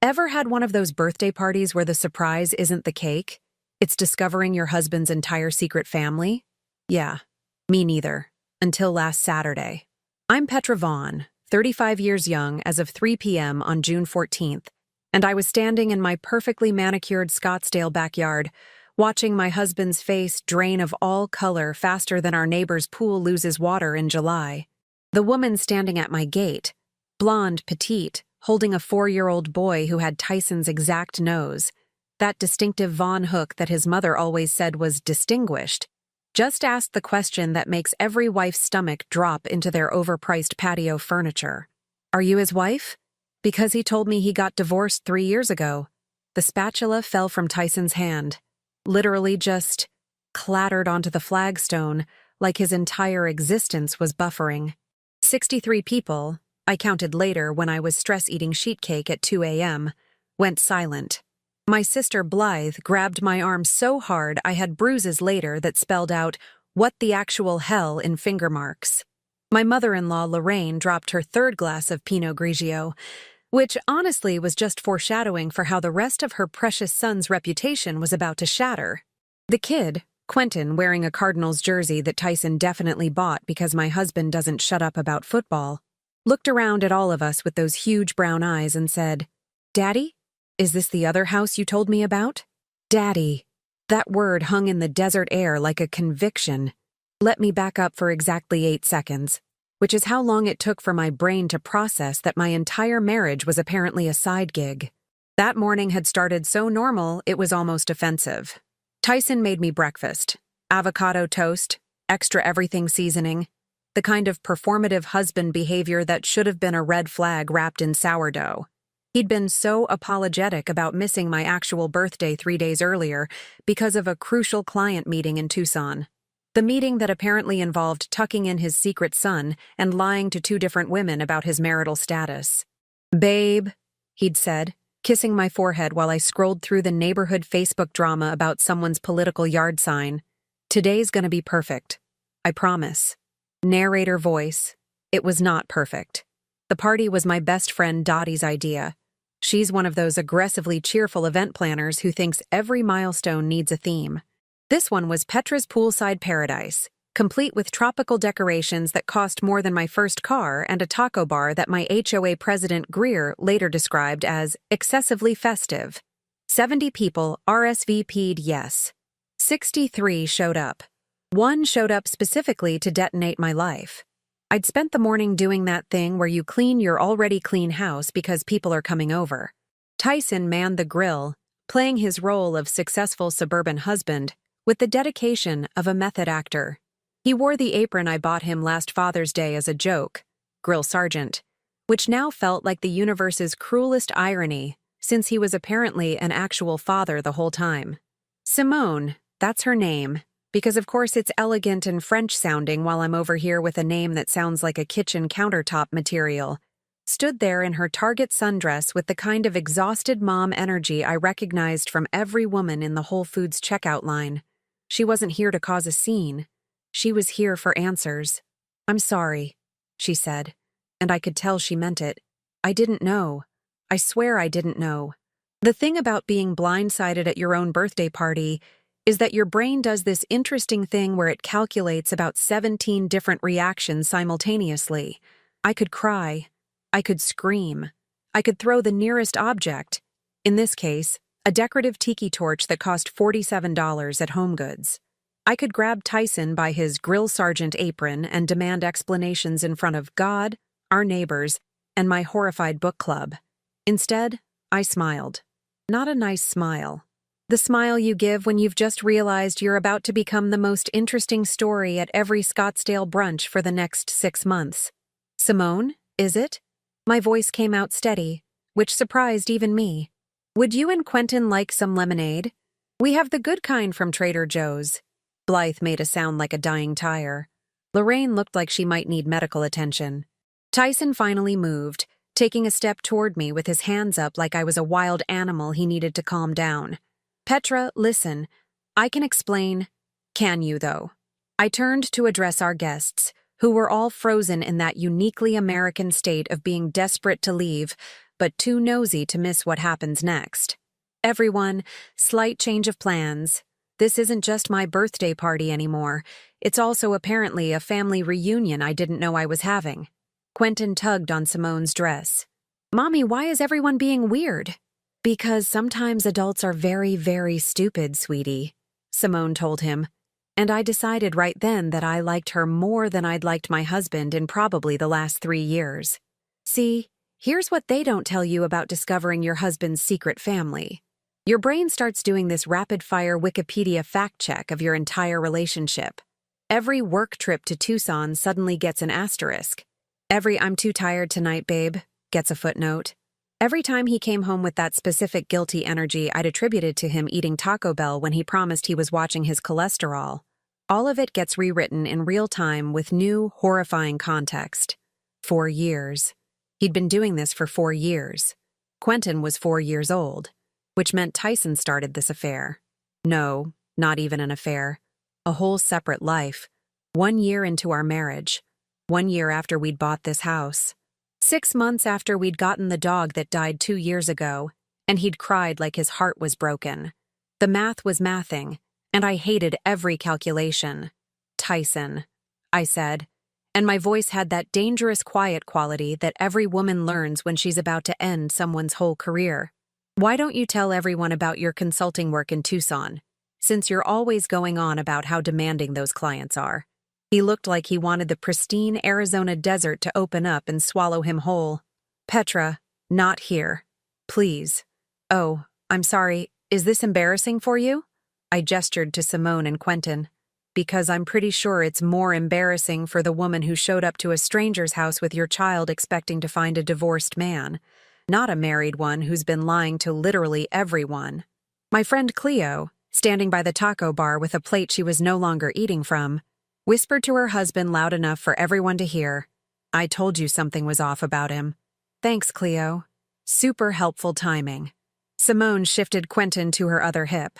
Ever had one of those birthday parties where the surprise isn't the cake? It's discovering your husband's entire secret family? Yeah, me neither. Until last Saturday. I'm Petra Vaughn, 35 years young as of 3 p.m. on June 14th, and I was standing in my perfectly manicured Scottsdale backyard, watching my husband's face drain of all color faster than our neighbor's pool loses water in July. The woman standing at my gate, blonde, petite, holding a 4-year-old boy who had Tyson's exact nose, that distinctive Vaughn hook that his mother always said was distinguished, just asked the question that makes every wife's stomach drop into their overpriced patio furniture. Are you his wife? Because he told me he got divorced 3 years ago. The spatula fell from Tyson's hand, literally just clattered onto the flagstone like his entire existence was buffering. 63 people, I counted later when I was stress-eating sheet cake at 2 a.m., went silent. My sister Blythe grabbed my arm so hard I had bruises later that spelled out, "What the actual hell" in finger marks. My mother-in-law Lorraine dropped her 3rd glass of Pinot Grigio, which honestly was just foreshadowing for how the rest of her precious son's reputation was about to shatter. The kid, Quentin, wearing a Cardinals jersey that Tyson definitely bought because my husband doesn't shut up about football, looked around at all of us with those huge brown eyes and said, "Daddy? Is this the other house you told me about?" Daddy. That word hung in the desert air like a conviction. Let me back up for exactly 8 seconds, which is how long it took for my brain to process that my entire marriage was apparently a side gig. That morning had started so normal it was almost offensive. Tyson made me breakfast, avocado toast, extra everything seasoning, the kind of performative husband behavior that should have been a red flag wrapped in sourdough. He'd been so apologetic about missing my actual birthday 3 days earlier because of a crucial client meeting in Tucson. The meeting that apparently involved tucking in his secret son and lying to 2 different women about his marital status. "Babe," he'd said, kissing my forehead while I scrolled through the neighborhood Facebook drama about someone's political yard sign. "Today's gonna be perfect. I promise." Narrator voice. It was not perfect. The party was my best friend Dottie's idea. She's one of those aggressively cheerful event planners who thinks every milestone needs a theme. This one was Petra's poolside paradise, complete with tropical decorations that cost more than my first car and a taco bar that my HOA president Greer later described as excessively festive. 70 people RSVP'd yes. 63 showed up. 1 showed up specifically to detonate my life. I'd spent the morning doing that thing where you clean your already clean house because people are coming over. Tyson manned the grill, playing his role of successful suburban husband with the dedication of a method actor. He wore the apron I bought him last Father's Day as a joke, Grill Sergeant, which now felt like the universe's cruelest irony since he was apparently an actual father the whole time. Simone, that's her name, because of course it's elegant and French-sounding while I'm over here with a name that sounds like a kitchen countertop material, stood there in her Target sundress with the kind of exhausted mom energy I recognized from every woman in the Whole Foods checkout line. She wasn't here to cause a scene. She was here for answers. "I'm sorry," she said, and I could tell she meant it. "I didn't know. I swear I didn't know." The thing about being blindsided at your own birthday party is that your brain does this interesting thing where it calculates about 17 different reactions simultaneously. I could cry. I could scream. I could throw the nearest object, in this case, a decorative tiki torch that cost $47 at HomeGoods. I could grab Tyson by his Grill Sergeant apron and demand explanations in front of God, our neighbors, and my horrified book club. Instead, I smiled. Not a nice smile. The smile you give when you've just realized you're about to become the most interesting story at every Scottsdale brunch for the next 6 months. "Simone, is it?" My voice came out steady, which surprised even me. "Would you and Quentin like some lemonade? We have the good kind from Trader Joe's." Blythe made a sound like a dying tire. Lorraine looked like she might need medical attention. Tyson finally moved, taking a step toward me with his hands up like I was a wild animal he needed to calm down. "Petra, listen. I can explain." "Can you, though?" I turned to address our guests, who were all frozen in that uniquely American state of being desperate to leave, but too nosy to miss what happens next. Everyone, slight change of plans. This isn't just my birthday party anymore. It's also apparently a family reunion I didn't know I was having. Quentin tugged on Simone's dress. Mommy, why is everyone being weird? Because sometimes adults are very, very stupid, sweetie, Simone told him. And I decided right then that I liked her more than I'd liked my husband in probably the last 3 years. See, here's what they don't tell you about discovering your husband's secret family. Your brain starts doing this rapid-fire Wikipedia fact-check of your entire relationship. Every work trip to Tucson suddenly gets an asterisk. Every "I'm too tired tonight, babe" gets a footnote. Every time he came home with that specific guilty energy I'd attributed to him eating Taco Bell when he promised he was watching his cholesterol, all of it gets rewritten in real time with new, horrifying context. 4 years. He'd been doing this for 4 years. Quentin was 4 years old, which meant Tyson started this affair. No, not even an affair. A whole separate life. 1 year into our marriage. 1 year after we'd bought this house. 6 months after we'd gotten the dog that died 2 years ago, and he'd cried like his heart was broken. The math was mathing, and I hated every calculation. Tyson, I said, and my voice had that dangerous quiet quality that every woman learns when she's about to end someone's whole career. Why don't you tell everyone about your consulting work in Tucson, since you're always going on about how demanding those clients are? He looked like he wanted the pristine Arizona desert to open up and swallow him whole. Petra, not here. Please. Oh, I'm sorry, is this embarrassing for you? I gestured to Simone and Quentin. Because I'm pretty sure it's more embarrassing for the woman who showed up to a stranger's house with your child expecting to find a divorced man, not a married one who's been lying to literally everyone. My friend Cleo, standing by the taco bar with a plate she was no longer eating from, whispered to her husband loud enough for everyone to hear, "I told you something was off about him." Thanks, Cleo. Super helpful timing. Simone shifted Quentin to her other hip.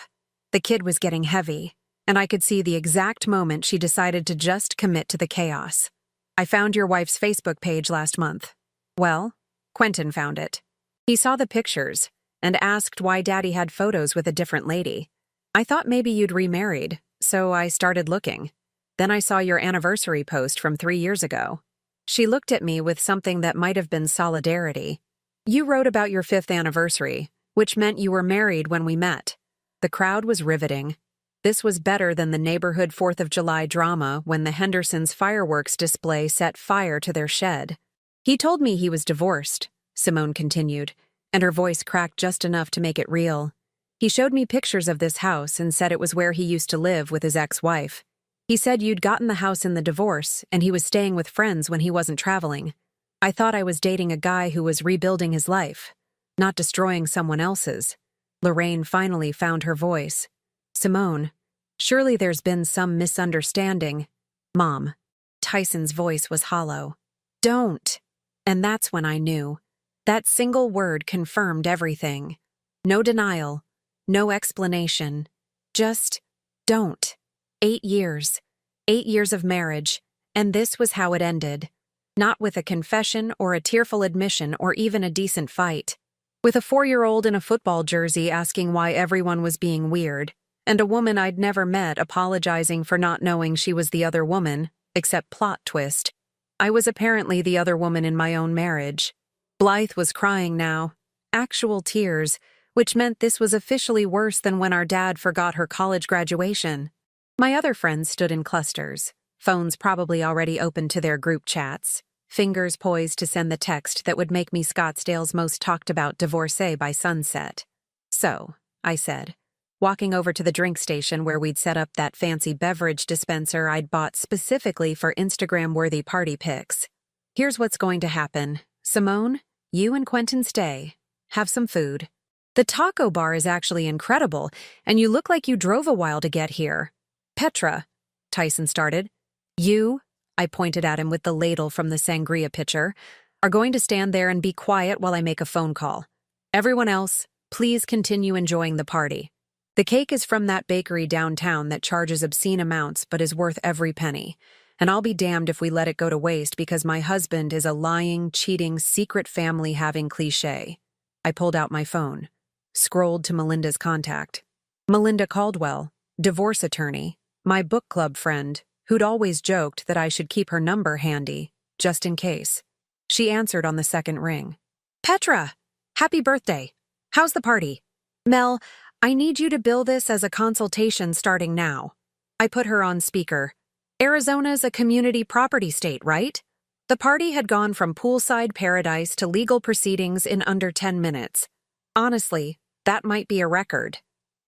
The kid was getting heavy, and I could see the exact moment she decided to just commit to the chaos. I found your wife's Facebook page last month. Well, Quentin found it. He saw the pictures and asked why Daddy had photos with a different lady. I thought maybe you'd remarried, so I started looking. Then I saw your anniversary post from 3 years ago. She looked at me with something that might have been solidarity. You wrote about your 5th anniversary, which meant you were married when we met. The crowd was riveting. This was better than the neighborhood 4th of July drama when the Hendersons' fireworks display set fire to their shed. He told me he was divorced, Simone continued, and her voice cracked just enough to make it real. He showed me pictures of this house and said it was where he used to live with his ex-wife. He said you'd gotten the house in the divorce and he was staying with friends when he wasn't traveling. I thought I was dating a guy who was rebuilding his life, not destroying someone else's. Lorraine finally found her voice. Simone, surely there's been some misunderstanding. Mom. Tyson's voice was hollow. Don't. And that's when I knew. That single word confirmed everything. No denial. No explanation. Just don't. 8 years. 8 years of marriage. And this was how it ended. Not with a confession or a tearful admission or even a decent fight. With a 4-year-old in a football jersey asking why everyone was being weird, and a woman I'd never met apologizing for not knowing she was the other woman, except plot twist. I was apparently the other woman in my own marriage. Blythe was crying now. Actual tears, which meant this was officially worse than when our dad forgot her college graduation. My other friends stood in clusters, phones probably already open to their group chats, fingers poised to send the text that would make me Scottsdale's most talked-about divorcee by sunset. So, I said, walking over to the drink station where we'd set up that fancy beverage dispenser I'd bought specifically for Instagram-worthy party pics. Here's what's going to happen. Simone, you and Quentin stay. Have some food. The taco bar is actually incredible, and you look like you drove a while to get here. Petra, Tyson started. You, I pointed at him with the ladle from the sangria pitcher, are going to stand there and be quiet while I make a phone call. Everyone else, please continue enjoying the party. The cake is from that bakery downtown that charges obscene amounts but is worth every penny, And I'll be damned if we let it go to waste because my husband is a lying, cheating, secret family-having cliché. I pulled out my phone, scrolled to Melinda's contact. Melinda Caldwell, divorce attorney, my book club friend, who'd always joked that I should keep her number handy, just in case. She answered on the second ring. Petra! Happy birthday! How's the party? Mel, I need you to bill this as a consultation starting now. I put her on speaker. Arizona's a community property state, right? The party had gone from poolside paradise to legal proceedings in under 10 minutes. Honestly, that might be a record.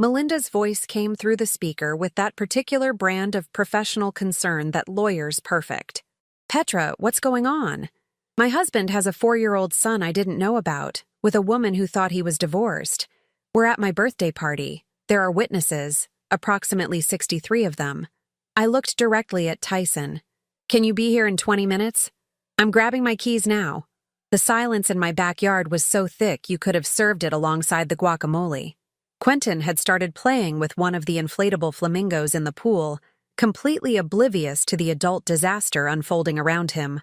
Melinda's voice came through the speaker with that particular brand of professional concern that lawyers perfect. Petra, what's going on? My husband has a 4-year-old son I didn't know about, with a woman who thought he was divorced. We're at my birthday party. There are witnesses, approximately 63 of them. I looked directly at Tyson. Can you be here in 20 minutes? I'm grabbing my keys now. The silence in my backyard was so thick you could have served it alongside the guacamole. Quentin had started playing with one of the inflatable flamingos in the pool, completely oblivious to the adult disaster unfolding around him.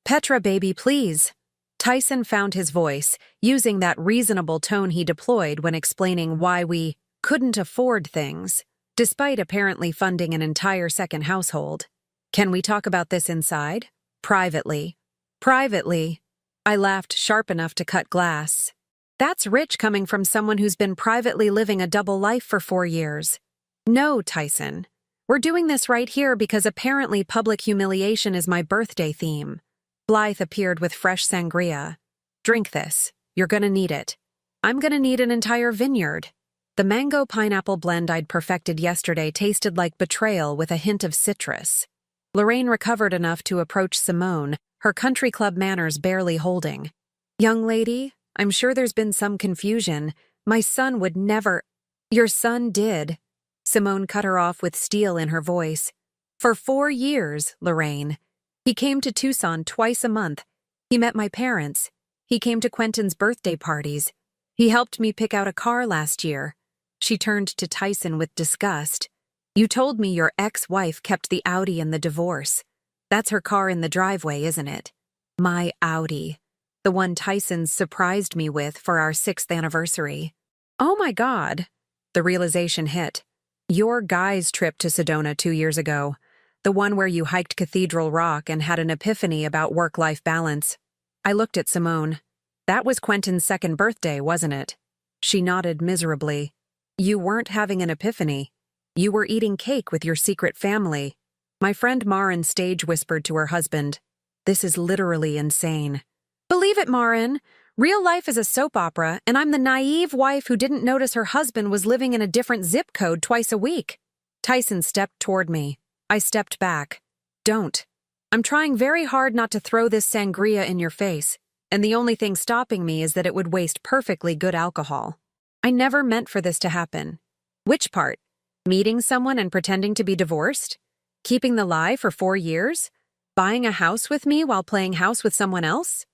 Petra, baby, please. Tyson found his voice, using that reasonable tone he deployed when explaining why we couldn't afford things, despite apparently funding an entire second household. Can we talk about this inside? Privately. Privately. I laughed sharp enough to cut glass. That's rich coming from someone who's been privately living a double life for 4 years. No, Tyson. We're doing this right here because apparently public humiliation is my birthday theme. Blythe appeared with fresh sangria. Drink this. You're gonna need it. I'm gonna need an entire vineyard. The mango-pineapple blend I'd perfected yesterday tasted like Betrayal with a hint of citrus. Lorraine recovered enough to approach Simone, her country club manners barely holding. Young lady, I'm sure there's been some confusion. My son would never— Your son did. Simone cut her off with steel in her voice. For 4 years, Lorraine. He came to Tucson twice a month. He met my parents. He came to Quentin's birthday parties. He helped me pick out a car last year. She turned to Tyson with disgust. You told me your ex-wife kept the Audi in the divorce. That's her car in the driveway, isn't it? My Audi. The one Tyson surprised me with for our 6th anniversary. Oh my God. The realization hit. Your guy's trip to Sedona 2 years ago. The one where you hiked Cathedral Rock and had an epiphany about work-life balance. I looked at Simone. That was Quentin's 2nd birthday, wasn't it? She nodded miserably. You weren't having an epiphany. You were eating cake with your secret family. My friend Marin stage whispered to her husband, This is literally insane. Believe it, Marin. Real life is a soap opera, and I'm the naive wife who didn't notice her husband was living in a different zip code twice a week. Tyson stepped toward me. I stepped back. Don't. I'm trying very hard not to throw this sangria in your face, and the only thing stopping me is that it would waste perfectly good alcohol. I never meant for this to happen. Which part? Meeting someone and pretending to be divorced? Keeping the lie for 4 years? Buying a house with me while playing house with someone else?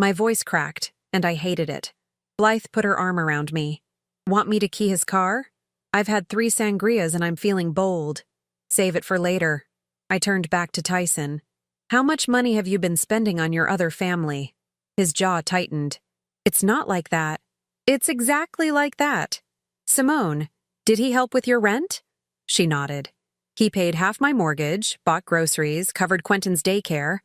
My voice cracked, and I hated it. Blythe put her arm around me. Want me to key his car? I've had 3 sangrias and I'm feeling bold. Save it for later. I turned back to Tyson. How much money have you been spending on your other family? His jaw tightened. It's not like that. It's exactly like that. Simone, did he help with your rent? She nodded. He paid half my mortgage, bought groceries, covered Quentin's daycare.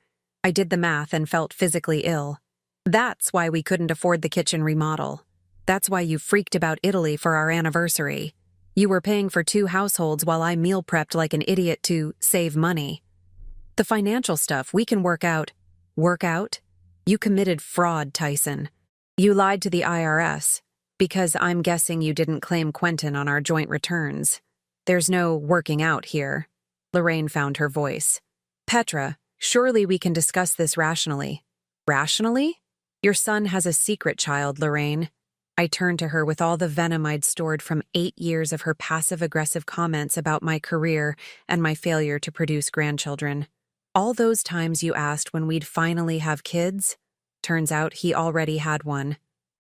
I did the math and felt physically ill. That's why we couldn't afford the kitchen remodel. That's why you freaked about Italy for our anniversary. You were paying for 2 households while I meal prepped like an idiot to save money. The financial stuff we can work out. Work out? You committed fraud, Tyson. You lied to the IRS, because I'm guessing you didn't claim Quentin on our joint returns. There's no working out here. Lorraine found her voice. Petra, surely we can discuss this rationally. Rationally? Your son has a secret child, Lorraine. I turned to her with all the venom I'd stored from 8 years of her passive-aggressive comments about my career and my failure to produce grandchildren. All those times you asked when we'd finally have kids, turns out he already had one.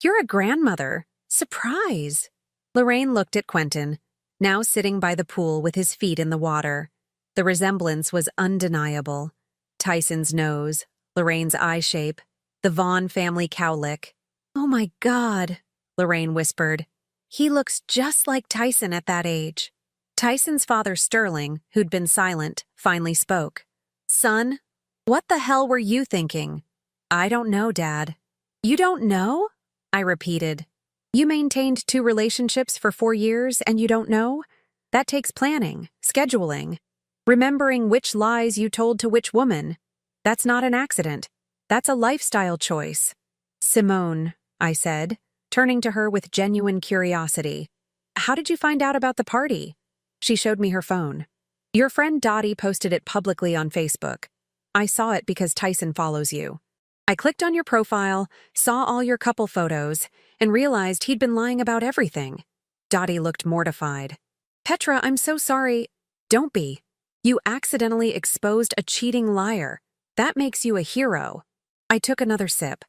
You're a grandmother. Surprise! Lorraine looked at Quentin, now sitting by the pool with his feet in the water. The resemblance was undeniable. Tyson's nose, Lorraine's eye shape, the Vaughn family cowlick. "Oh my God," Lorraine whispered. "He looks just like Tyson at that age." Tyson's father, Sterling, who'd been silent, finally spoke. "Son, what the hell were you thinking?" "I don't know, Dad." "You don't know?" I repeated. "You maintained 2 relationships for 4 years and you don't know? That takes planning, scheduling, remembering which lies you told to which woman. That's not an accident. That's a lifestyle choice." "Simone," I said, turning to her with genuine curiosity. "How did you find out about the party?" She showed me her phone. "Your friend Dottie posted it publicly on Facebook. I saw it because Tyson follows you. I clicked on your profile, saw all your couple photos, and realized he'd been lying about everything." Dottie looked mortified. "Petra, I'm so sorry." "Don't be. You accidentally exposed a cheating liar. That makes you a hero." I took another sip.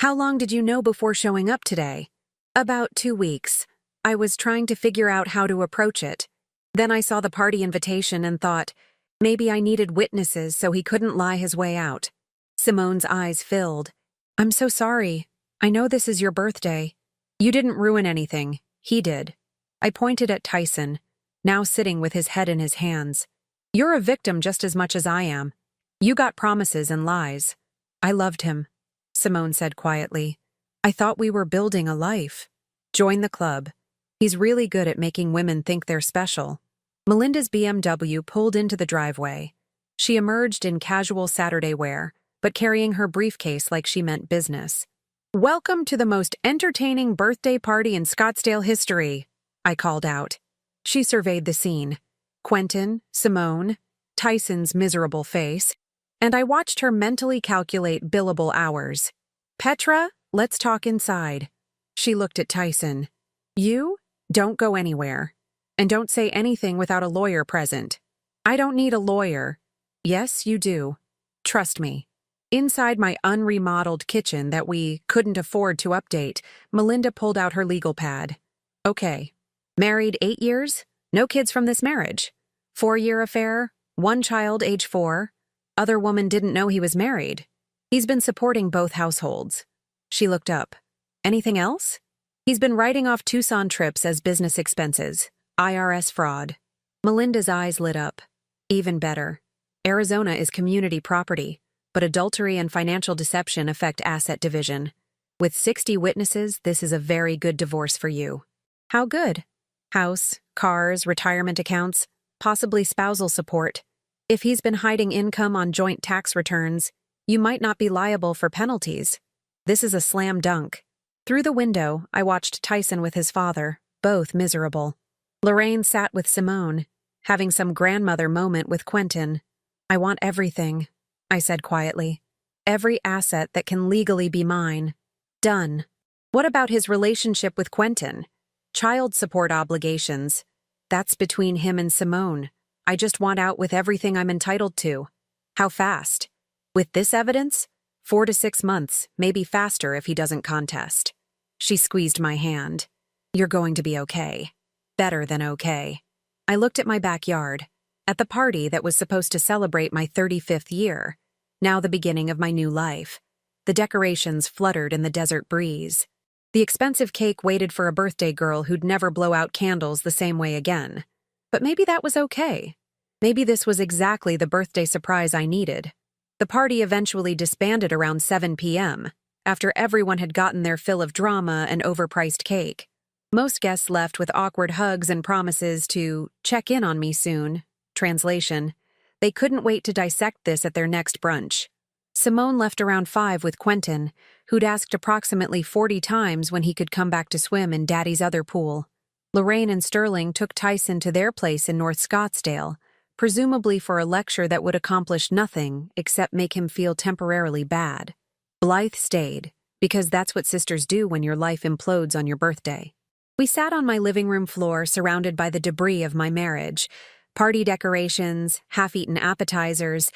"How long did you know before showing up today?" "About 2 weeks. I was trying to figure out how to approach it. Then I saw the party invitation and thought, maybe I needed witnesses so he couldn't lie his way out." Simone's eyes filled. "I'm so sorry. I know this is your birthday. You didn't ruin anything. He did." I pointed at Tyson, now sitting with his head in his hands. "You're a victim just as much as I am. You got promises and lies." "I loved him," Simone said quietly. "I thought we were building a life." "Join the club. He's really good at making women think they're special." Melinda's BMW pulled into the driveway. She emerged in casual Saturday wear, but carrying her briefcase like she meant business. "Welcome to the most entertaining birthday party in Scottsdale history," I called out. She surveyed the scene. Quentin, Simone, Tyson's miserable face, and I watched her mentally calculate billable hours. "Petra, let's talk inside." She looked at Tyson. "You? Don't go anywhere. And don't say anything without a lawyer present." "I don't need a lawyer." "Yes, you do. Trust me." Inside my unremodeled kitchen that we couldn't afford to update, Melinda pulled out her legal pad. "Okay. Married 8 years? No kids from this marriage. 4-year affair? 1 child, age 4. Other woman didn't know he was married. He's been supporting both households." She looked up. "Anything else?" "He's been writing off Tucson trips as business expenses. IRS fraud." Melinda's eyes lit up. "Even better. Arizona is community property, but adultery and financial deception affect asset division. With 60 witnesses, this is a very good divorce for you." "How good?" "House, cars, retirement accounts, possibly spousal support. If he's been hiding income on joint tax returns, you might not be liable for penalties. This is a slam dunk." Through the window, I watched Tyson with his father, both miserable. Lorraine sat with Simone, having some grandmother moment with Quentin. "I want everything," I said quietly. "Every asset that can legally be mine. Done." "What about his relationship with Quentin? Child support obligations. That's between him and Simone. I just want out with everything I'm entitled to." "How fast?" "With this evidence? 4 to 6 months, maybe faster if he doesn't contest." She squeezed my hand. "You're going to be okay. Better than okay." I looked at my backyard, at the party that was supposed to celebrate my 35th year, now the beginning of my new life. The decorations fluttered in the desert breeze. The expensive cake waited for a birthday girl who'd never blow out candles the same way again. But maybe that was okay. Maybe this was exactly the birthday surprise I needed. The party eventually disbanded around 7 p.m., after everyone had gotten their fill of drama and overpriced cake. Most guests left with awkward hugs and promises to check in on me soon. Translation: they couldn't wait to dissect this at their next brunch. Simone left around 5 with Quentin, who'd asked approximately 40 times when he could come back to swim in Daddy's other pool. Lorraine and Sterling took Tyson to their place in North Scottsdale, presumably for a lecture that would accomplish nothing except make him feel temporarily bad. Blythe stayed, because that's what sisters do when your life implodes on your birthday. We sat on my living room floor surrounded by the debris of my marriage, party decorations, half-eaten appetizers,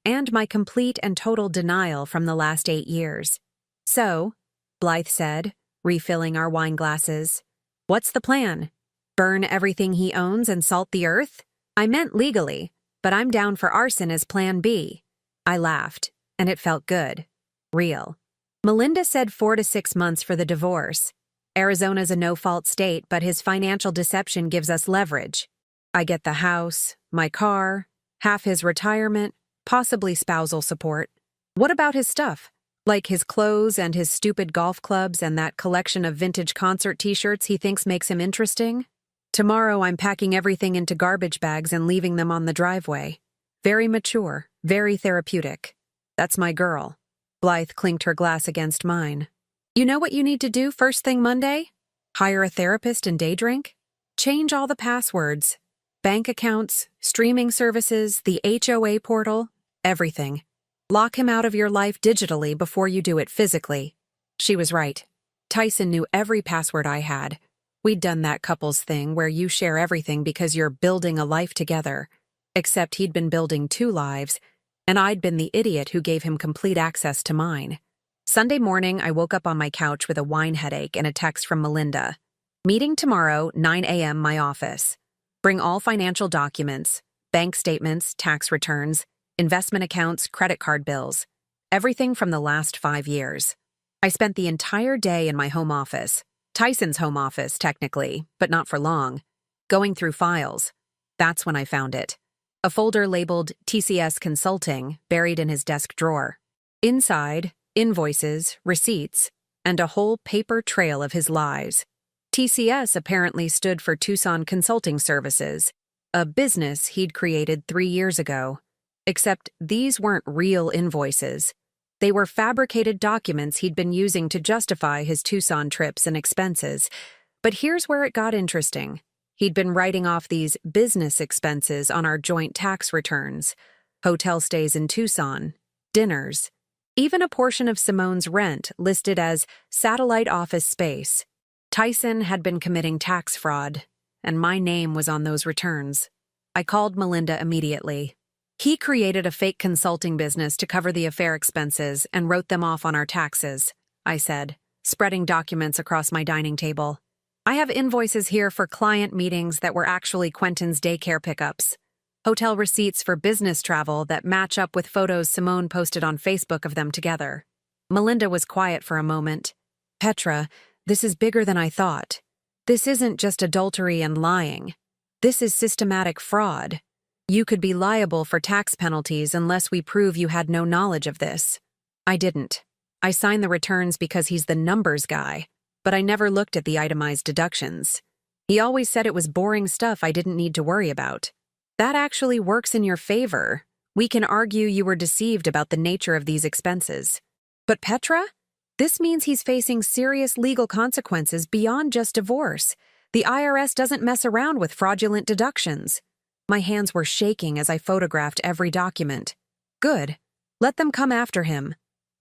and my complete and total denial from the last 8 years. "So," Blythe said, refilling our wine glasses, "what's the plan? Burn everything he owns and salt the earth?" "I meant legally. but I'm down for arson as plan B. I laughed, and it felt good. Real. Melinda said 4 to 6 months for the divorce. Arizona's a no-fault state, but his financial deception gives us leverage. I get the house, my car, half his retirement, possibly spousal support. What about his stuff? Like his clothes and his stupid golf clubs and that collection of vintage concert t-shirts he thinks makes him interesting? Tomorrow I'm packing everything into garbage bags and leaving them on the driveway. Very mature, very therapeutic. That's my girl. Blythe clinked her glass against mine. You know what you need to do first thing Monday? Hire a therapist and day drink? Change all the passwords. Bank accounts, streaming services, the HOA portal, everything. Lock him out of your life digitally before you do it physically. She was right. Tyson knew every password I had. We'd done that couples thing where you share everything because you're building a life together. Except he'd been building 2 lives, and I'd been the idiot who gave him complete access to mine. Sunday morning, I woke up on my couch with a wine headache and a text from Melinda. Meeting tomorrow, 9 a.m. my office. Bring all financial documents, bank statements, tax returns, investment accounts, credit card bills. Everything from the last 5 years. I spent the entire day in my home office. Tyson's home office, technically, but not for long. Going through files. That's when I found it. A folder labeled TCS Consulting buried in his desk drawer. Inside, invoices, receipts, and a whole paper trail of his lies. TCS apparently stood for Tucson Consulting Services, a business he'd created 3 years ago. Except these weren't real invoices. They were fabricated documents he'd been using to justify his Tucson trips and expenses. But here's where it got interesting. He'd been writing off these business expenses on our joint tax returns. Hotel stays in Tucson, dinners, even a portion of Simone's rent listed as satellite office space. Tyson had been committing tax fraud, and my name was on those returns. I called Melinda immediately. He created a fake consulting business to cover the affair expenses and wrote them off on our taxes, I said, spreading documents across my dining table. I have invoices here for client meetings that were actually Quentin's daycare pickups. Hotel receipts for business travel that match up with photos Simone posted on Facebook of them together. Melinda was quiet for a moment. Petra, this is bigger than I thought. This isn't just adultery and lying. This is systematic fraud. You could be liable for tax penalties unless we prove you had no knowledge of this. I didn't. I signed the returns because he's the numbers guy, but I never looked at the itemized deductions. He always said it was boring stuff I didn't need to worry about. That actually works in your favor. We can argue you were deceived about the nature of these expenses. But Petra? This means he's facing serious legal consequences beyond just divorce. The IRS doesn't mess around with fraudulent deductions. My hands were shaking as I photographed every document. Good. Let them come after him.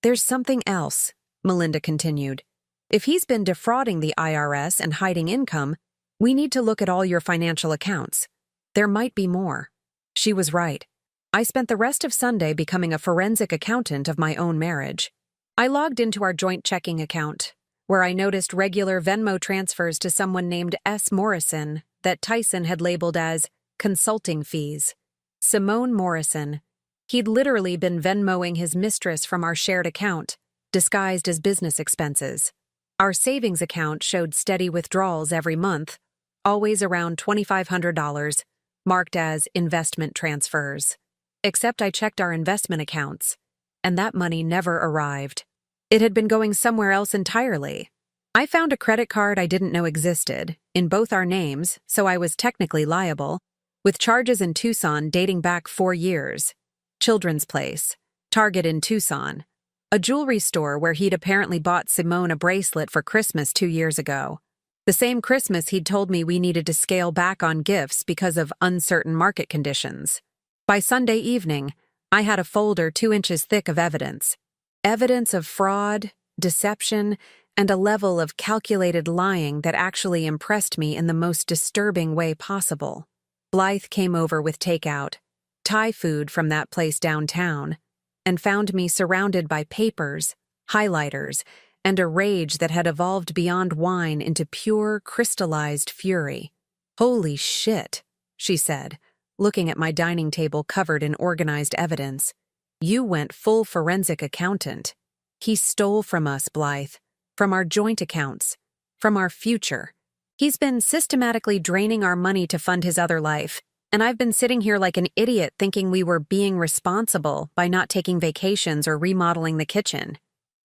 There's something else, Melinda continued. If he's been defrauding the IRS and hiding income, we need to look at all your financial accounts. There might be more. She was right. I spent the rest of Sunday becoming a forensic accountant of my own marriage. I logged into our joint checking account, where I noticed regular Venmo transfers to someone named S. Morrison that Tyson had labeled as consulting fees. Simone Morrison. He'd literally been Venmoing his mistress from our shared account, disguised as business expenses. Our savings account showed steady withdrawals every month, always around $2,500, marked as investment transfers. Except I checked our investment accounts, and that money never arrived. It had been going somewhere else entirely. I found a credit card I didn't know existed, in both our names, so I was technically liable, with charges in Tucson dating back 4 years. Children's Place, Target in Tucson, a jewelry store where he'd apparently bought Simone a bracelet for Christmas 2 years ago. The same Christmas he'd told me we needed to scale back on gifts because of uncertain market conditions. By Sunday evening, I had a folder 2 inches thick of evidence. Evidence of fraud, deception, and a level of calculated lying that actually impressed me in the most disturbing way possible. Blythe came over with takeout, Thai food from that place downtown, and found me surrounded by papers, highlighters, and a rage that had evolved beyond wine into pure, crystallized fury. "Holy shit," she said, looking at my dining table covered in organized evidence. You went full forensic accountant. He stole from us, Blythe. From our joint accounts. From our future. He's been systematically draining our money to fund his other life, and I've been sitting here like an idiot thinking we were being responsible by not taking vacations or remodeling the kitchen.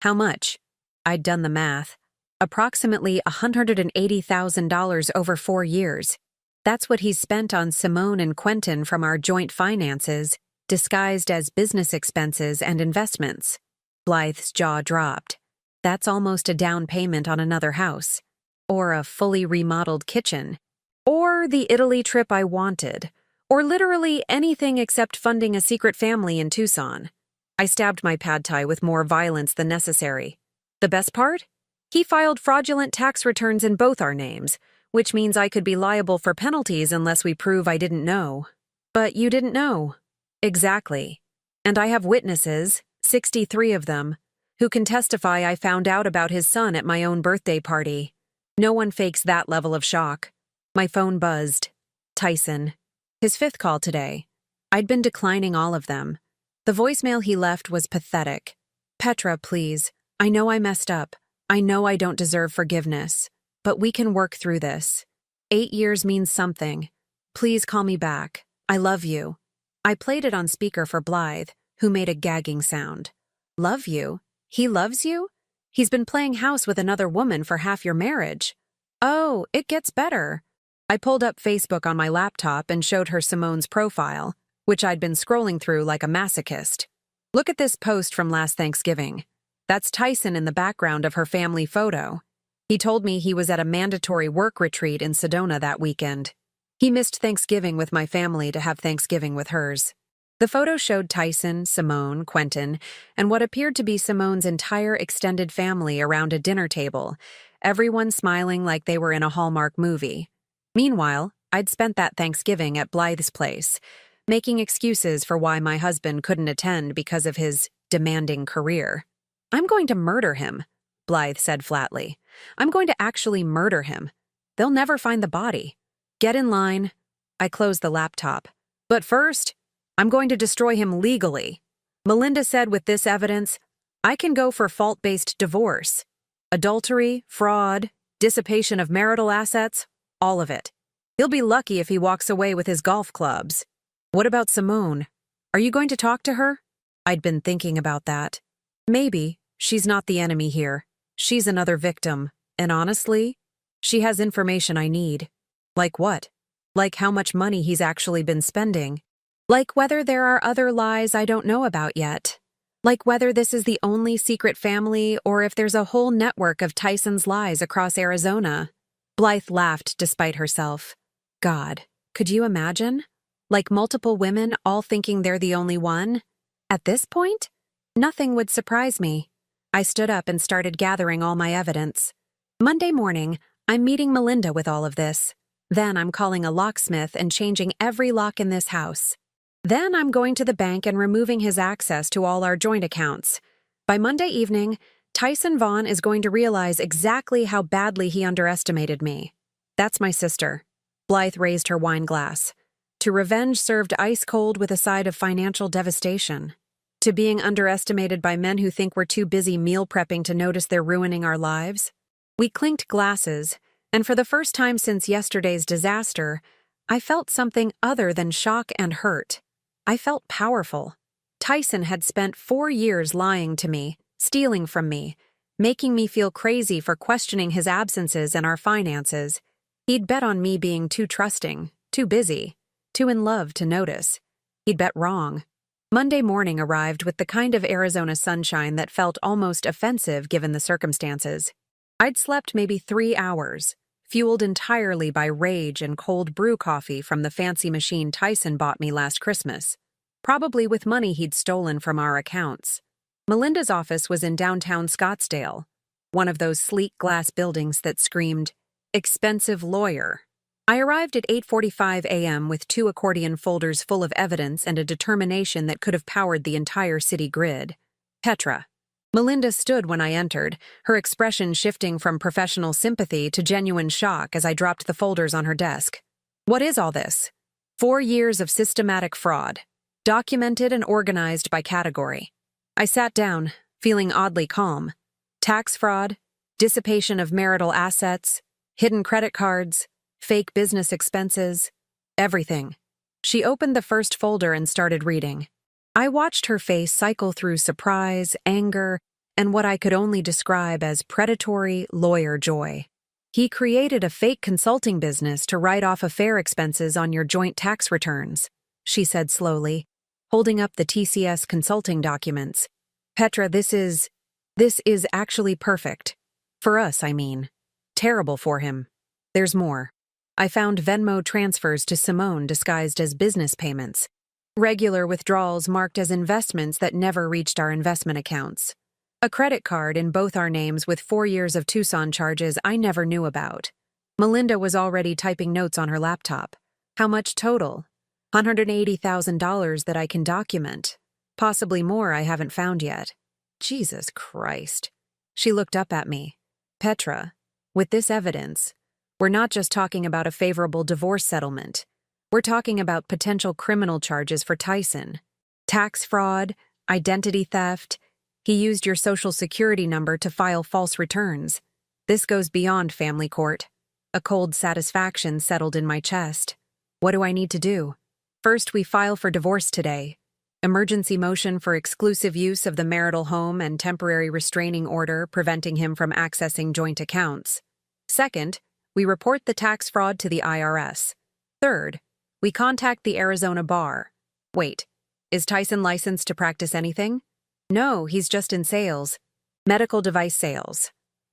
How much? I'd done the math. Approximately $180,000 over 4 years. That's what he's spent on Simone and Quentin from our joint finances, disguised as business expenses and investments. Blythe's jaw dropped. That's almost a down payment on another house. Or a fully remodeled kitchen. Or the Italy trip I wanted. Or literally anything except funding a secret family in Tucson. I stabbed my pad thai with more violence than necessary. The best part? He filed fraudulent tax returns in both our names, which means I could be liable for penalties unless we prove I didn't know. But you didn't know. Exactly. And I have witnesses, 63 of them, who can testify I found out about his son at my own birthday party. No one fakes that level of shock. My phone buzzed. Tyson. His 5th call today. I'd been declining all of them. The voicemail he left was pathetic. Petra, please. I know I messed up. I know I don't deserve forgiveness. But we can work through this. 8 years means something. Please call me back. I love you. I played it on speaker for Blythe, who made a gagging sound. Love you? He loves you? He's been playing house with another woman for half your marriage. Oh, it gets better. I pulled up Facebook on my laptop and showed her Simone's profile, which I'd been scrolling through like a masochist. Look at this post from last Thanksgiving. That's Tyson in the background of her family photo. He told me he was at a mandatory work retreat in Sedona that weekend. He missed Thanksgiving with my family to have Thanksgiving with hers. The photo showed Tyson, Simone, Quentin, and what appeared to be Simone's entire extended family around a dinner table, everyone smiling like they were in a Hallmark movie. Meanwhile, I'd spent that Thanksgiving at Blythe's place, making excuses for why my husband couldn't attend because of his demanding career. I'm going to murder him, Blythe said flatly. I'm going to actually murder him. They'll never find the body. Get in line. I closed the laptop. But first, I'm going to destroy him legally. Melinda said with this evidence, I can go for fault-based divorce. Adultery, fraud, dissipation of marital assets, all of it. He'll be lucky if he walks away with his golf clubs. What about Simone? Are you going to talk to her? I'd been thinking about that. Maybe. She's not the enemy here. She's another victim. And honestly, she has information I need. Like what? Like how much money he's actually been spending. Like whether there are other lies I don't know about yet. Like whether this is the only secret family or if there's a whole network of Tyson's lies across Arizona. Blythe laughed despite herself. God, could you imagine? Like multiple women all thinking they're the only one? At this point, nothing would surprise me. I stood up and started gathering all my evidence. Monday morning, I'm meeting Melinda with all of this. Then I'm calling a locksmith and changing every lock in this house. Then I'm going to the bank and removing his access to all our joint accounts. By Monday evening, Tyson Vaughn is going to realize exactly how badly he underestimated me. That's my sister. Blythe raised her wine glass. To revenge served ice cold with a side of financial devastation. To being underestimated by men who think we're too busy meal prepping to notice they're ruining our lives. We clinked glasses, and for the first time since yesterday's disaster, I felt something other than shock and hurt. I felt powerful. Tyson had spent 4 years lying to me, stealing from me, making me feel crazy for questioning his absences and our finances. He'd bet on me being too trusting, too busy, too in love to notice. He'd bet wrong. Monday morning arrived with the kind of Arizona sunshine that felt almost offensive given the circumstances. I'd slept maybe 3 hours, fueled entirely by rage and cold brew coffee from the fancy machine Tyson bought me last Christmas, probably with money he'd stolen from our accounts. Melinda's office was in downtown Scottsdale, one of those sleek glass buildings that screamed, "Expensive lawyer." I arrived at 8:45 a.m. with 2 accordion folders full of evidence and a determination that could have powered the entire city grid. Petra. Melinda stood when I entered, her expression shifting from professional sympathy to genuine shock as I dropped the folders on her desk. What is all this? 4 years of systematic fraud, documented and organized by category. I sat down, feeling oddly calm. Tax fraud, dissipation of marital assets, hidden credit cards, fake business expenses, everything. She opened the first folder and started reading. I watched her face cycle through surprise, anger, and what I could only describe as predatory lawyer joy. He created a fake consulting business to write off affair expenses on your joint tax returns, she said slowly, holding up the TCS consulting documents. Petra, this is actually perfect. For us, I mean. Terrible for him. There's more. I found Venmo transfers to Simone disguised as business payments. Regular withdrawals marked as investments that never reached our investment accounts. A credit card in both our names with 4 years of Tucson charges I never knew about. Melinda was already typing notes on her laptop. How much total? $180,000 that I can document. Possibly more I haven't found yet. Jesus Christ. She looked up at me. Petra, with this evidence, we're not just talking about a favorable divorce settlement. We're talking about potential criminal charges for Tyson. Tax fraud, identity theft. He used your social security number to file false returns. This goes beyond family court. A cold satisfaction settled in my chest. What do I need to do? First, we file for divorce today. Emergency motion for exclusive use of the marital home and temporary restraining order preventing him from accessing joint accounts. Second, we report the tax fraud to the IRS. Third, we contact the Arizona bar. Wait, is Tyson licensed to practice anything? No, he's just in sales. Medical device sales.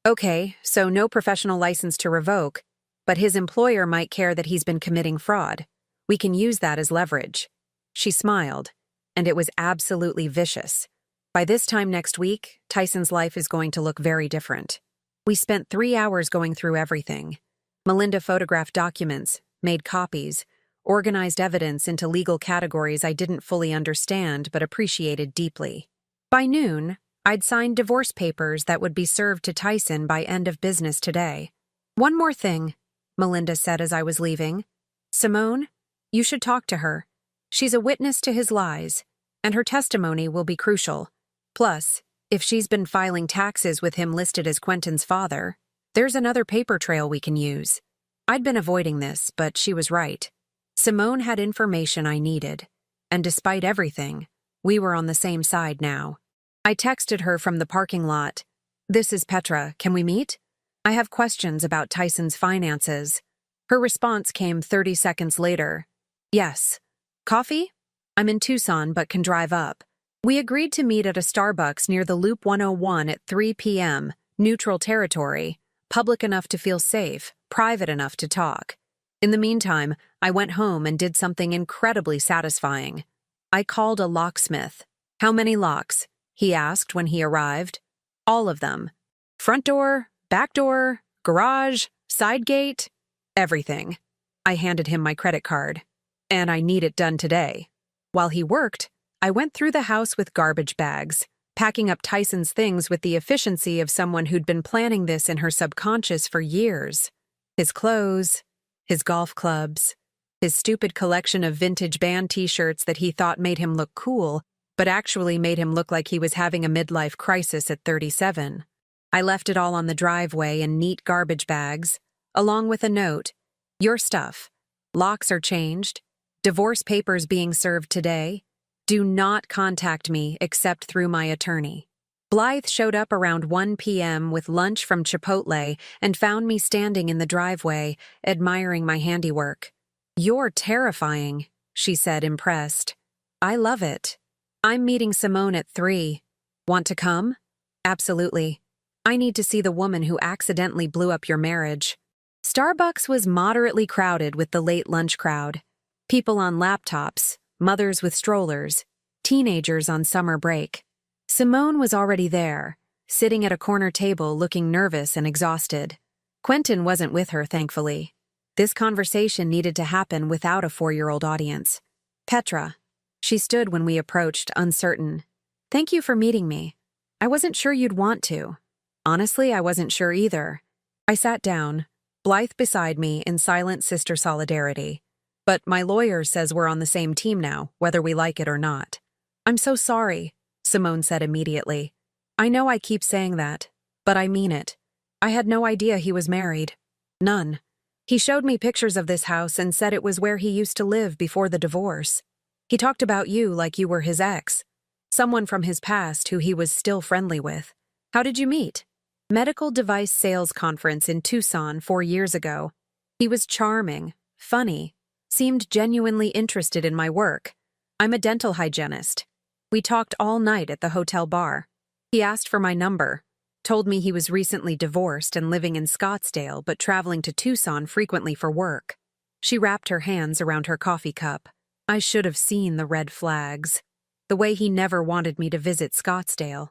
Okay, so no professional license to revoke, but his employer might care that he's been committing fraud. We can use that as leverage. She smiled, and it was absolutely vicious. By this time next week, Tyson's life is going to look very different. We spent 3 hours going through everything. Melinda photographed documents, made copies, organized evidence into legal categories I didn't fully understand but appreciated deeply. By noon, I'd signed divorce papers that would be served to Tyson by end of business today. One more thing, Melinda said as I was leaving. Simone, you should talk to her. She's a witness to his lies, and her testimony will be crucial. Plus, if she's been filing taxes with him listed as Quentin's father, there's another paper trail we can use. I'd been avoiding this, but she was right. Simone had information I needed, and despite everything, we were on the same side now. I texted her from the parking lot. This is Petra, can we meet? I have questions about Tyson's finances. Her response came 30 seconds later. Yes. Coffee? I'm in Tucson but can drive up. We agreed to meet at a Starbucks near the Loop 101 at 3 p.m., neutral territory, public enough to feel safe, private enough to talk. In the meantime, I went home and did something incredibly satisfying. I called a locksmith. How many locks? He asked when he arrived. All of them. Front door, back door, garage, side gate, everything. I handed him my credit card. And I need it done today. While he worked, I went through the house with garbage bags, packing up Tyson's things with the efficiency of someone who'd been planning this in her subconscious for years. His clothes, his golf clubs, his stupid collection of vintage band t-shirts that he thought made him look cool, but actually made him look like he was having a midlife crisis at 37. I left it all on the driveway in neat garbage bags, along with a note. Your stuff. Locks are changed. Divorce papers being served today. Do not contact me except through my attorney. Blythe showed up around 1 p.m. with lunch from Chipotle and found me standing in the driveway, admiring my handiwork. You're terrifying, she said, impressed. I love it. I'm meeting Simone at 3. Want to come? Absolutely. I need to see the woman who accidentally blew up your marriage. Starbucks was moderately crowded with the late lunch crowd. People on laptops, mothers with strollers, teenagers on summer break. Simone was already there, sitting at a corner table looking nervous and exhausted. Quentin wasn't with her, thankfully. This conversation needed to happen without a 4-year-old audience. Petra. She stood when we approached, uncertain. Thank you for meeting me. I wasn't sure you'd want to. Honestly, I wasn't sure either. I sat down, Blythe beside me in silent sister solidarity. But my lawyer says we're on the same team now, whether we like it or not. I'm so sorry, Simone said immediately. I know I keep saying that, but I mean it. I had no idea he was married. None. He showed me pictures of this house and said it was where he used to live before the divorce. He talked about you like you were his ex, someone from his past who he was still friendly with. How did you meet? Medical device sales conference in Tucson 4 years ago. He was charming, funny, seemed genuinely interested in my work. I'm a dental hygienist. We talked all night at the hotel bar. He asked for my number, told me he was recently divorced and living in Scottsdale but traveling to Tucson frequently for work. She wrapped her hands around her coffee cup. I should have seen the red flags. The way he never wanted me to visit Scottsdale.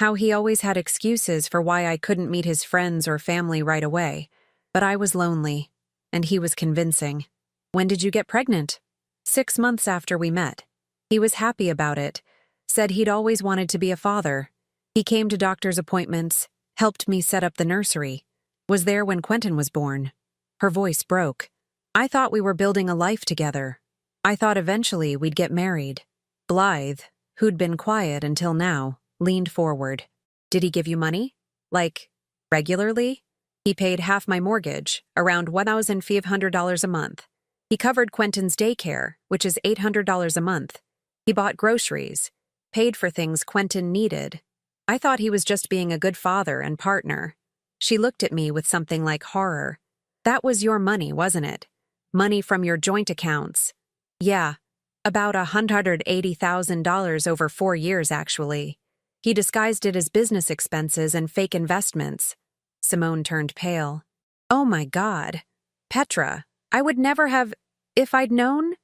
How he always had excuses for why I couldn't meet his friends or family right away. But I was lonely, and he was convincing. When did you get pregnant? 6 months after we met. He was happy about it, said he'd always wanted to be a father. He came to doctor's appointments, helped me set up the nursery, was there when Quentin was born. Her voice broke. I thought we were building a life together. I thought eventually we'd get married. Blythe, who'd been quiet until now, leaned forward. Did he give you money? Like, regularly? He paid half my mortgage, around $1,500 a month. He covered Quentin's daycare, which is $800 a month. He bought groceries, paid for things Quentin needed. I thought he was just being a good father and partner. She looked at me with something like horror. That was your money, wasn't it? Money from your joint accounts. Yeah, about $180,000 over 4 years, actually. He disguised it as business expenses and fake investments. Simone turned pale. Oh my God. Petra, I would never have… If I'd known?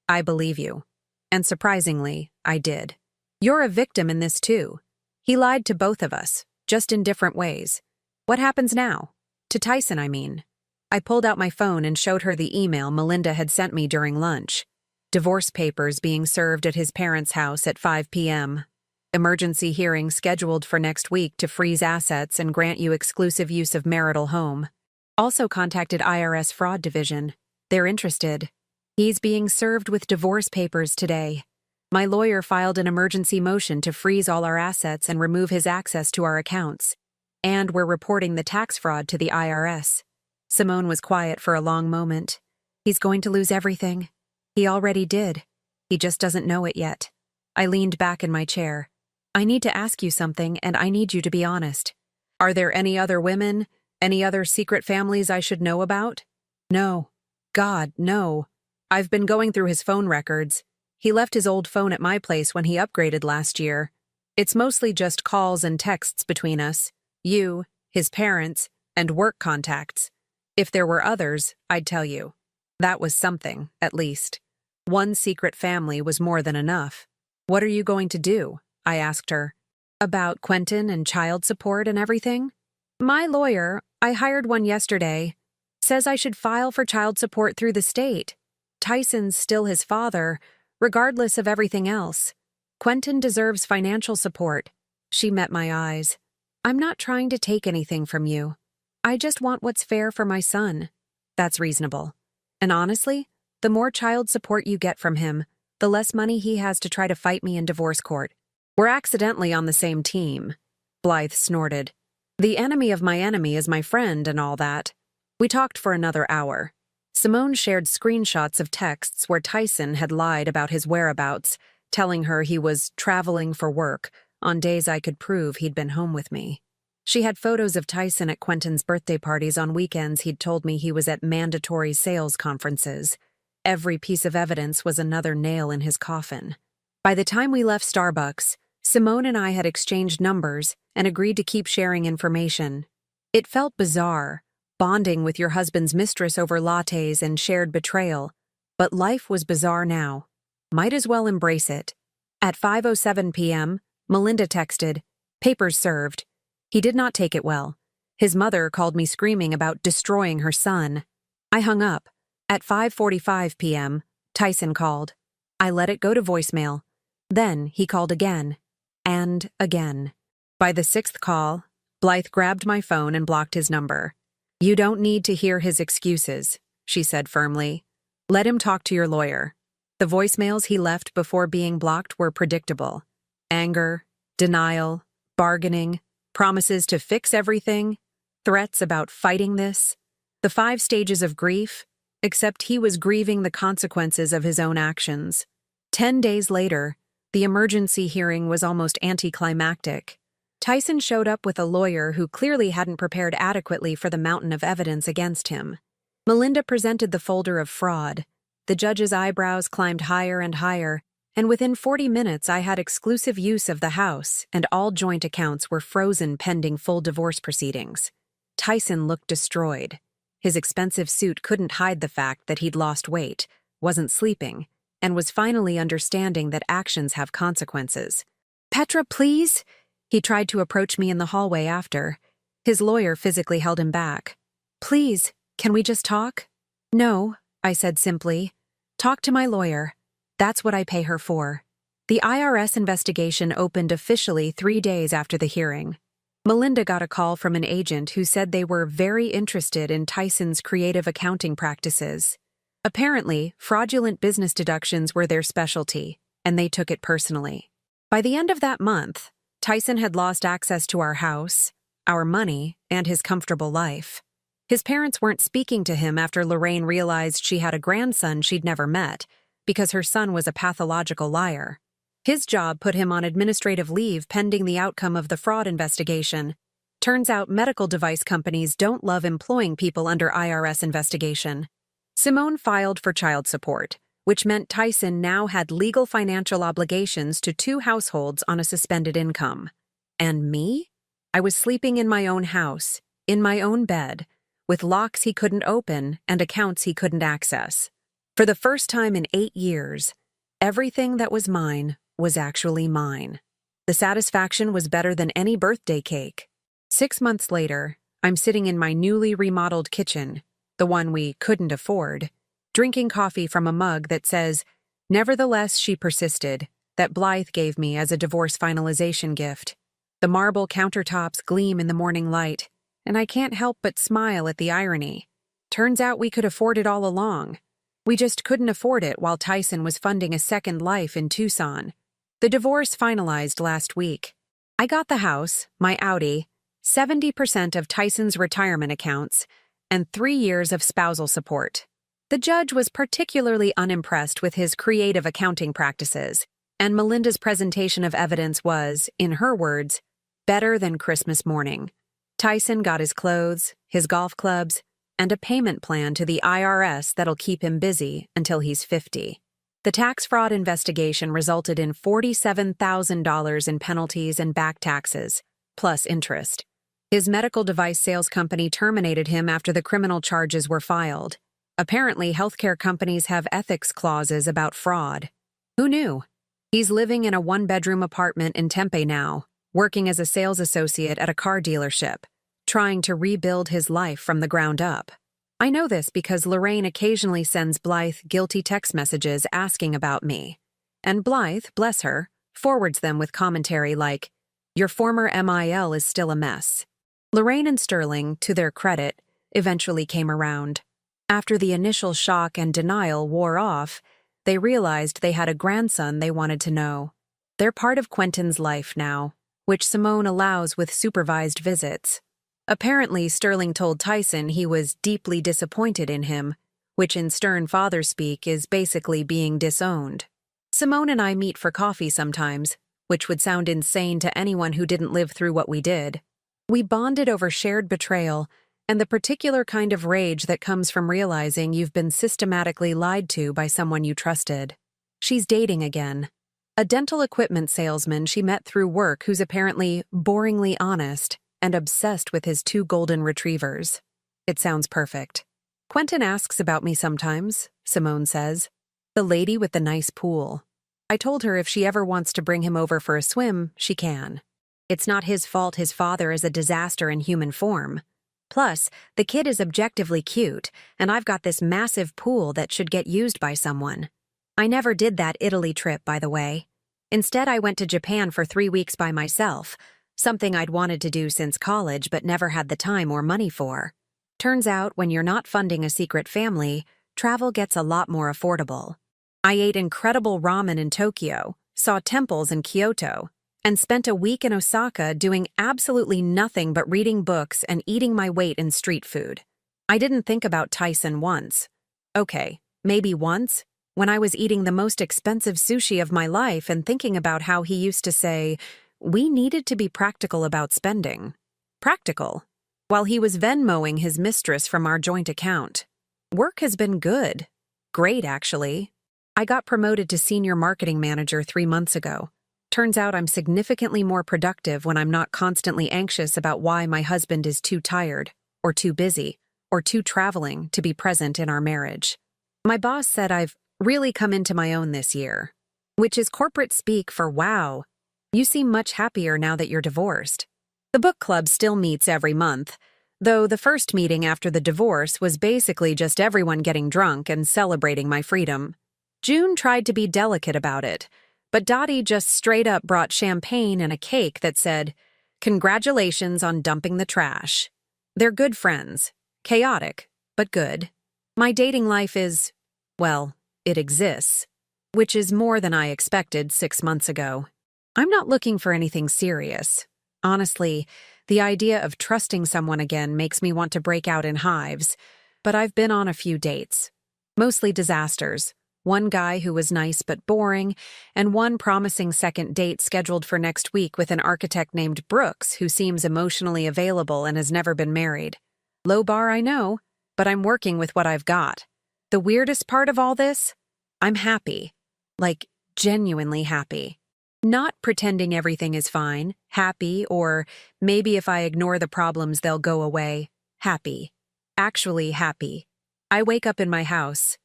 I believe you. And surprisingly, I did. You're a victim in this too. He lied to both of us, just in different ways. What happens now? To Tyson, I mean. I pulled out my phone and showed her the email Melinda had sent me during lunch. Divorce papers being served at his parents' house at 5 p.m. Emergency hearing scheduled for next week to freeze assets and grant you exclusive use of marital home. Also contacted IRS Fraud Division. They're interested. He's being served with divorce papers today. My lawyer filed an emergency motion to freeze all our assets and remove his access to our accounts. And we're reporting the tax fraud to the IRS. Simone was quiet for a long moment. He's going to lose everything. He already did. He just doesn't know it yet. I leaned back in my chair. I need to ask you something, and I need you to be honest. Are there any other women, any other secret families I should know about? No. God, no. I've been going through his phone records. He left his old phone at my place when he upgraded last year. It's mostly just calls and texts between us, you, his parents, and work contacts. If there were others, I'd tell you. That was something, at least. One secret family was more than enough. What are you going to do? I asked her. About Quentin and child support and everything? My lawyer, I hired one yesterday, says I should file for child support through the state. Tyson's still his father, regardless of everything else. Quentin deserves financial support. She met my eyes. I'm not trying to take anything from you. I just want what's fair for my son. That's reasonable. And honestly, the more child support you get from him, the less money he has to try to fight me in divorce court. We're accidentally on the same team. Blythe snorted. The enemy of my enemy is my friend and all that. We talked for another hour. Simone shared screenshots of texts where Tyson had lied about his whereabouts, telling her he was traveling for work on days I could prove he'd been home with me. She had photos of Tyson at Quentin's birthday parties on weekends he'd told me he was at mandatory sales conferences. Every piece of evidence was another nail in his coffin. By the time we left Starbucks, Simone and I had exchanged numbers and agreed to keep sharing information. It felt bizarre, bonding with your husband's mistress over lattes and shared betrayal, but life was bizarre now. Might as well embrace it. At 5:07 p.m., Melinda texted, "Papers served." He did not take it well. His mother called me screaming about destroying her son. I hung up. At 5:45 p.m., Tyson called. I let it go to voicemail. Then he called again. And again. By the 6th call, Blythe grabbed my phone and blocked his number. You don't need to hear his excuses, she said firmly. Let him talk to your lawyer. The voicemails he left before being blocked were predictable. Anger, denial, bargaining, promises to fix everything, threats about fighting this. The 5 stages of grief, except he was grieving the consequences of his own actions. 10 days later, the emergency hearing was almost anticlimactic. Tyson showed up with a lawyer who clearly hadn't prepared adequately for the mountain of evidence against him. Melinda presented the folder of fraud. The judge's eyebrows climbed higher and higher, and within 40 minutes I had exclusive use of the house, and all joint accounts were frozen pending full divorce proceedings. Tyson looked destroyed. His expensive suit couldn't hide the fact that he'd lost weight, wasn't sleeping, and was finally understanding that actions have consequences. "Petra, please?" He tried to approach me in the hallway after. His lawyer physically held him back. "Please, can we just talk?" "No," I said simply. "Talk to my lawyer. That's what I pay her for." The IRS investigation opened officially 3 days after the hearing. Melinda got a call from an agent who said they were very interested in Tyson's creative accounting practices. Apparently, fraudulent business deductions were their specialty, and they took it personally. By the end of that month, Tyson had lost access to our house, our money, and his comfortable life. His parents weren't speaking to him after Lorraine realized she had a grandson she'd never met, because her son was a pathological liar. His job put him on administrative leave pending the outcome of the fraud investigation. Turns out medical device companies don't love employing people under IRS investigation. Simone filed for child support, which meant Tyson now had legal financial obligations to 2 households on a suspended income. And me? I was sleeping in my own house, in my own bed, with locks he couldn't open and accounts he couldn't access. For the first time in 8 years, everything that was mine was actually mine. The satisfaction was better than any birthday cake. 6 months later, I'm sitting in my newly remodeled kitchen, the one we couldn't afford, drinking coffee from a mug that says, "Nevertheless, she persisted," that Blythe gave me as a divorce finalization gift. The marble countertops gleam in the morning light, and I can't help but smile at the irony. Turns out we could afford it all along. We just couldn't afford it while Tyson was funding a second life in Tucson. The divorce finalized last week. I got the house, my Audi, 70% of Tyson's retirement accounts, and 3 years of spousal support. The judge was particularly unimpressed with his creative accounting practices, and Melinda's presentation of evidence was, in her words, better than Christmas morning. Tyson got his clothes, his golf clubs, and a payment plan to the IRS that'll keep him busy until he's 50. The tax fraud investigation resulted in $47,000 in penalties and back taxes, plus interest. His medical device sales company terminated him after the criminal charges were filed. Apparently, healthcare companies have ethics clauses about fraud. Who knew? He's living in a 1-bedroom apartment in Tempe now, working as a sales associate at a car dealership, trying to rebuild his life from the ground up. I know this because Lorraine occasionally sends Blythe guilty text messages asking about me. And Blythe, bless her, forwards them with commentary like, "Your former MIL is still a mess." Lorraine and Sterling, to their credit, eventually came around. After the initial shock and denial wore off, they realized they had a grandson they wanted to know. They're part of Quentin's life now, which Simone allows with supervised visits. Apparently, Sterling told Tyson he was deeply disappointed in him, which in stern father speak is basically being disowned. Simone and I meet for coffee sometimes, which would sound insane to anyone who didn't live through what we did. We bonded over shared betrayal and the particular kind of rage that comes from realizing you've been systematically lied to by someone you trusted. She's dating again. A dental equipment salesman she met through work who's apparently boringly honest and obsessed with his 2 golden retrievers. It sounds perfect. Quentin asks about me sometimes, Simone says. The lady with the nice pool. I told her if she ever wants to bring him over for a swim, she can. It's not his fault his father is a disaster in human form. Plus, the kid is objectively cute, and I've got this massive pool that should get used by someone. I never did that Italy trip, by the way. Instead, I went to Japan for 3 weeks by myself, something I'd wanted to do since college but never had the time or money for. Turns out, when you're not funding a secret family, travel gets a lot more affordable. I ate incredible ramen in Tokyo, saw temples in Kyoto, and spent a week in Osaka doing absolutely nothing but reading books and eating my weight in street food. I didn't think about Tyson once. Okay, maybe once, when I was eating the most expensive sushi of my life and thinking about how he used to say, we needed to be practical about spending. Practical. While he was Venmoing his mistress from our joint account. Work has been good. Great, actually. I got promoted to senior marketing manager 3 months ago. Turns out I'm significantly more productive when I'm not constantly anxious about why my husband is too tired, or too busy, or too traveling to be present in our marriage. My boss said I've really come into my own this year, which is corporate speak for wow, you seem much happier now that you're divorced. The book club still meets every month, though the first meeting after the divorce was basically just everyone getting drunk and celebrating my freedom. June tried to be delicate about it, but Dottie just straight up brought champagne and a cake that said, "Congratulations on dumping the trash." They're good friends. Chaotic, but good. My dating life is, well, it exists, which is more than I expected 6 months ago. I'm not looking for anything serious. Honestly, the idea of trusting someone again makes me want to break out in hives, but I've been on a few dates. Mostly disasters. One guy who was nice but boring, and one promising second date scheduled for next week with an architect named Brooks who seems emotionally available and has never been married. Low bar, I know, but I'm working with what I've got. The weirdest part of all this? I'm happy. Like, genuinely happy. Not pretending everything is fine, happy, or maybe if I ignore the problems they'll go away, happy. Actually happy. I wake up in my house,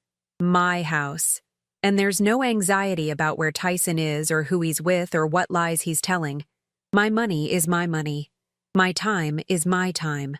and there's no anxiety about where Tyson is or who he's with or what lies he's telling. My money is my money. My time is my time.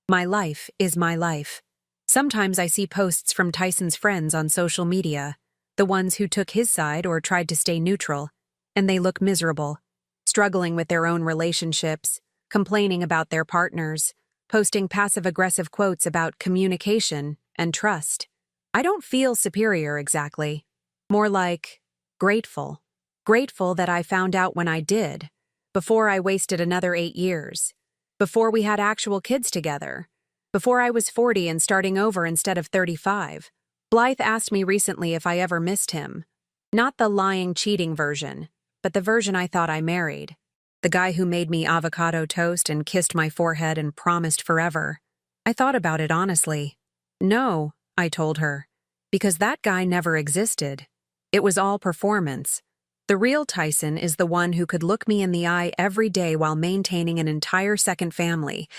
My life is my life. Sometimes I see posts from Tyson's friends on social media, the ones who took his side or tried to stay neutral, and they look miserable, struggling with their own relationships, complaining about their partners, posting passive-aggressive quotes about communication and trust. I don't feel superior exactly. More like grateful. Grateful that I found out when I did, before I wasted another 8 years, before we had actual kids together, before I was 40 and starting over instead of 35. Blythe asked me recently if I ever missed him. Not the lying, cheating version, but the version I thought I married. The guy who made me avocado toast and kissed my forehead and promised forever. I thought about it honestly. No, I told her, because that guy never existed. It was all performance. The real Tyson is the one who could look me in the eye every day while maintaining an entire second family.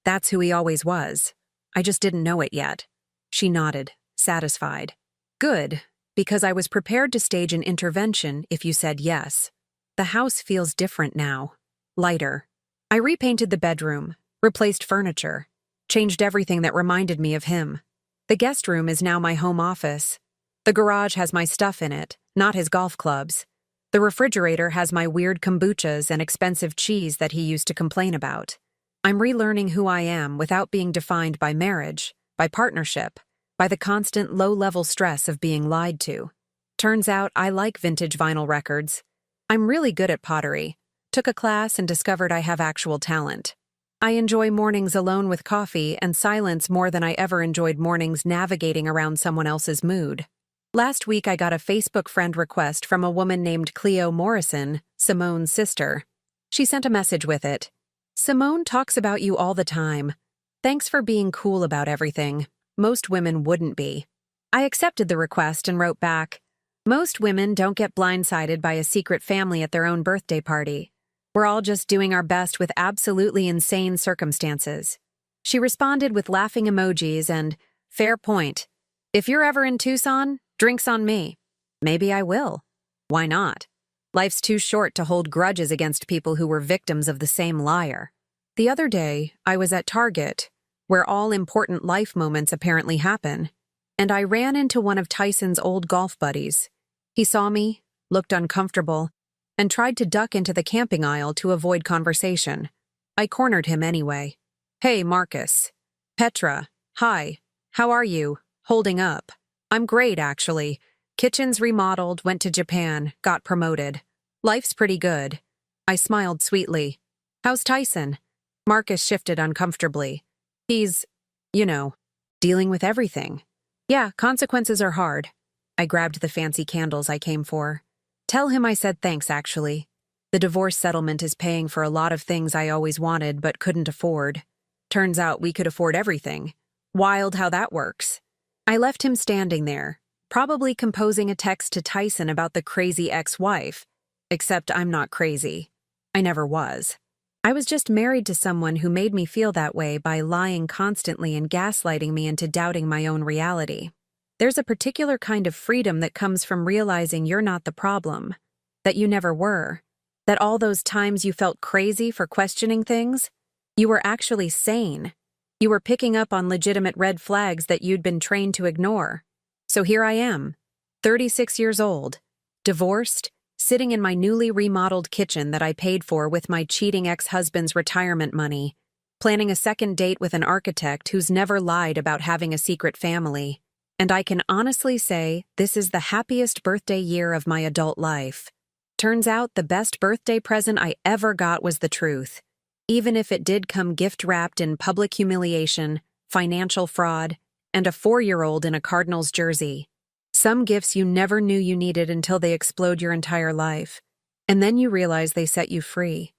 That's who he always was. I just didn't know it yet. She nodded, satisfied. Good, because I was prepared to stage an intervention if you said yes. The house feels different now. Lighter. I repainted the bedroom, replaced furniture, changed everything that reminded me of him. The guest room is now my home office. The garage has my stuff in it, not his golf clubs. The refrigerator has my weird kombuchas and expensive cheese that he used to complain about. I'm relearning who I am without being defined by marriage, by partnership, by the constant low-level stress of being lied to. Turns out I like vintage vinyl records. I'm really good at pottery. Took a class and discovered I have actual talent. I enjoy mornings alone with coffee and silence more than I ever enjoyed mornings navigating around someone else's mood. Last week I got a Facebook friend request from a woman named Cleo Morrison, Simone's sister. She sent a message with it. "Simone talks about you all the time. Thanks for being cool about everything. Most women wouldn't be." I accepted the request and wrote back, "Most women don't get blindsided by a secret family at their own birthday party. We're all just doing our best with absolutely insane circumstances." She responded with laughing emojis and, "Fair point. If you're ever in Tucson, drinks on me." Maybe I will. Why not? Life's too short to hold grudges against people who were victims of the same liar. The other day, I was at Target, where all important life moments apparently happen, and I ran into one of Tyson's old golf buddies. He saw me, looked uncomfortable, and tried to duck into the camping aisle to avoid conversation. I cornered him anyway. "Hey, Marcus." "Petra. Hi. How are you? Holding up?" I'm great, actually. Kitchen's remodeled, went to Japan, got promoted. Life's pretty good. I smiled sweetly. How's Tyson? Marcus shifted uncomfortably. He's, you know, dealing with everything. Yeah, consequences are hard. I grabbed the fancy candles I came for. Tell him I said thanks, actually. The divorce settlement is paying for a lot of things I always wanted but couldn't afford. Turns out we could afford everything. Wild how that works. I left him standing there, probably composing a text to Tyson about the crazy ex-wife. Except I'm not crazy. I never was. I was just married to someone who made me feel that way by lying constantly and gaslighting me into doubting my own reality. There's a particular kind of freedom that comes from realizing you're not the problem, that you never were, that all those times you felt crazy for questioning things, you were actually sane. You were picking up on legitimate red flags that you'd been trained to ignore. So here I am, 36 years old, divorced, sitting in my newly remodeled kitchen that I paid for with my cheating ex-husband's retirement money, planning a second date with an architect who's never lied about having a secret family. And I can honestly say this is the happiest birthday year of my adult life. Turns out the best birthday present I ever got was the truth, even if it did come gift-wrapped in public humiliation, financial fraud, and a 4-year-old in a Cardinals jersey. Some gifts you never knew you needed until they explode your entire life. And then you realize they set you free.